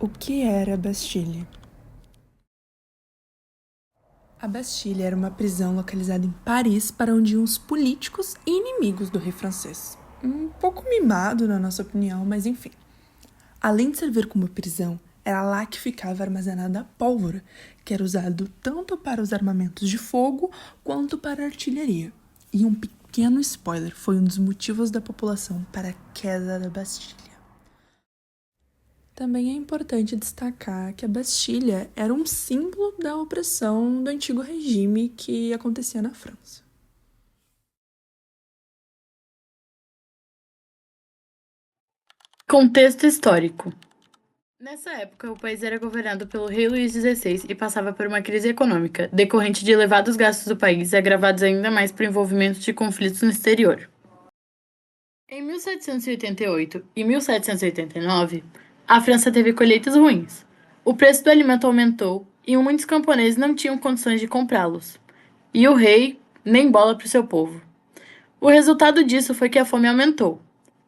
O que era a Bastilha? A Bastilha era uma prisão localizada em Paris para onde iam os políticos e inimigos do rei francês. Um pouco mimado, na nossa opinião, mas enfim. Além de servir como prisão, era lá que ficava armazenada a pólvora, que era usado tanto para os armamentos de fogo quanto para a artilharia. E um pequeno spoiler, foi um dos motivos da população para a queda da Bastilha. Também é importante destacar que a Bastilha era um símbolo da opressão do antigo regime que acontecia na França. Contexto histórico. Nessa época, o país era governado pelo rei Luís XVI e passava por uma crise econômica, decorrente de elevados gastos do país, agravados ainda mais por envolvimento de conflitos no exterior. Em 1788 e 1789, a França teve colheitas ruins. O preço do alimento aumentou e muitos camponeses não tinham condições de comprá-los. E o rei nem bola para o seu povo. O resultado disso foi que a fome aumentou.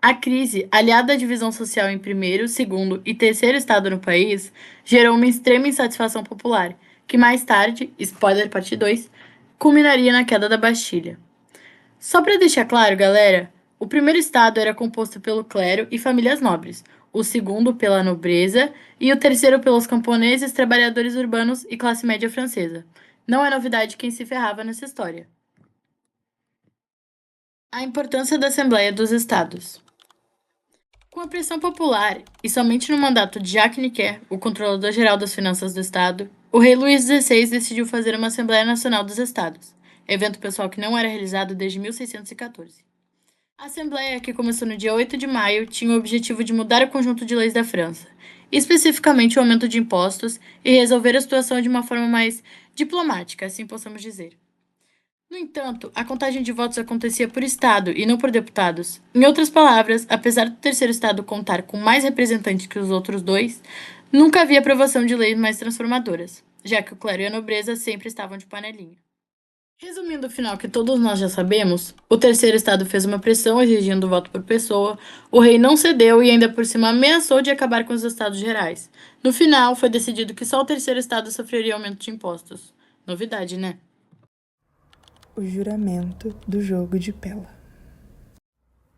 A crise, aliada à divisão social em primeiro, segundo e terceiro estado no país, gerou uma extrema insatisfação popular, que mais tarde, spoiler parte 2, culminaria na queda da Bastilha. Só para deixar claro, galera, o primeiro estado era composto pelo clero e famílias nobres, o segundo pela nobreza e o terceiro pelos camponeses, trabalhadores urbanos e classe média francesa. Não é novidade quem se ferrava nessa história. A importância da Assembleia dos Estados. Com a pressão popular, e somente no mandato de Jacques Necker, o controlador-geral das finanças do Estado, o rei Luís XVI decidiu fazer uma Assembleia Nacional dos Estados, evento pessoal que não era realizado desde 1614. A Assembleia, que começou no dia 8 de maio, tinha o objetivo de mudar o conjunto de leis da França, especificamente o aumento de impostos e resolver a situação de uma forma mais diplomática, assim possamos dizer. No entanto, a contagem de votos acontecia por estado e não por deputados. Em outras palavras, apesar do terceiro estado contar com mais representantes que os outros dois, nunca havia aprovação de leis mais transformadoras, já que o clero e a nobreza sempre estavam de panelinha. Resumindo o final que todos nós já sabemos, o terceiro estado fez uma pressão exigindo voto por pessoa, o rei não cedeu e ainda por cima ameaçou de acabar com os estados gerais. No final, foi decidido que só o terceiro estado sofreria aumento de impostos. Novidade, né? O juramento do jogo de Pella.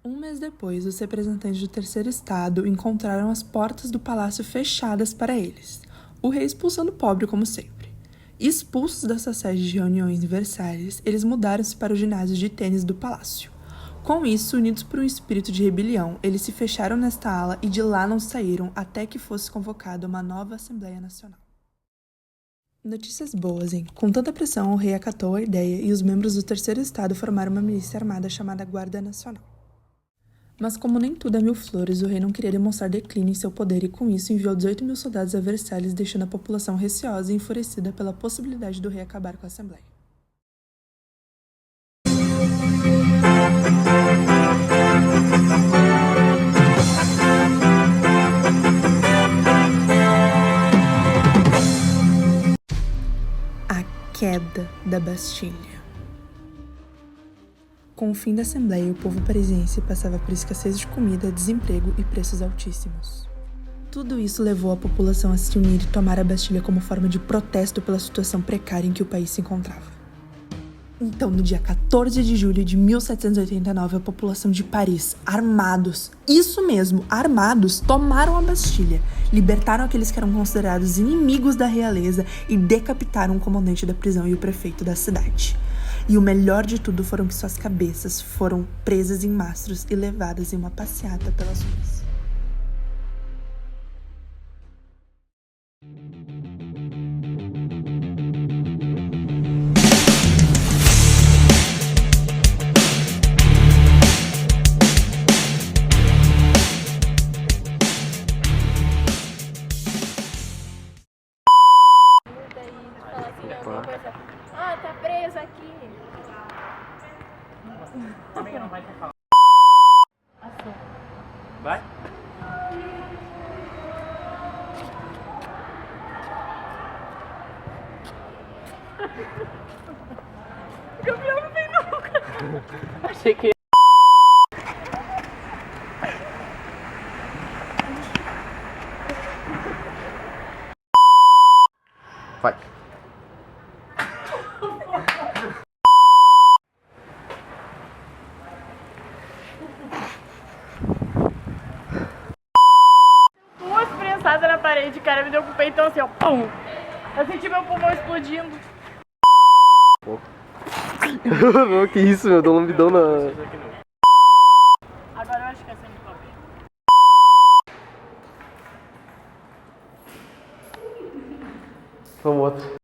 Um mês depois, os representantes do terceiro estado encontraram as portas do palácio fechadas para eles, o rei expulsando o pobre como sempre. Expulsos dessa sede de reuniões em Versalhes, eles mudaram-se para o ginásio de tênis do palácio. Com isso, unidos por um espírito de rebelião, eles se fecharam nesta ala e de lá não saíram até que fosse convocada uma nova Assembleia Nacional. Notícias boas, hein? Com tanta pressão, o rei acatou a ideia e os membros do terceiro estado formaram uma milícia armada chamada Guarda Nacional. Mas como nem tudo é mil flores, o rei não queria demonstrar declínio em seu poder e com isso enviou 18 mil soldados a Versalhes, deixando a população receosa e enfurecida pela possibilidade do rei acabar com a Assembleia. Queda da Bastilha. Com o fim da Assembleia, o povo parisiense passava por escassez de comida, desemprego e preços altíssimos. Tudo isso levou a população a se unir e tomar a Bastilha como forma de protesto pela situação precária em que o país se encontrava. Então, no dia 14 de julho de 1789, a população de Paris, armados, isso mesmo, armados, tomaram a Bastilha, libertaram aqueles que eram considerados inimigos da realeza e decapitaram o comandante da prisão e o prefeito da cidade. E o melhor de tudo foram que suas cabeças foram presas em mastros e levadas em uma passeata pelas ruas. Ah, tá preso aqui. Vai? Gabriel não vem nunca. Achei que aí de cara, me deu com o peitão assim, ó. Pum! Eu senti meu pulmão explodindo. Que isso, meu? Deu um lambidão na... Agora eu acho que é sempre top. Vamos outro.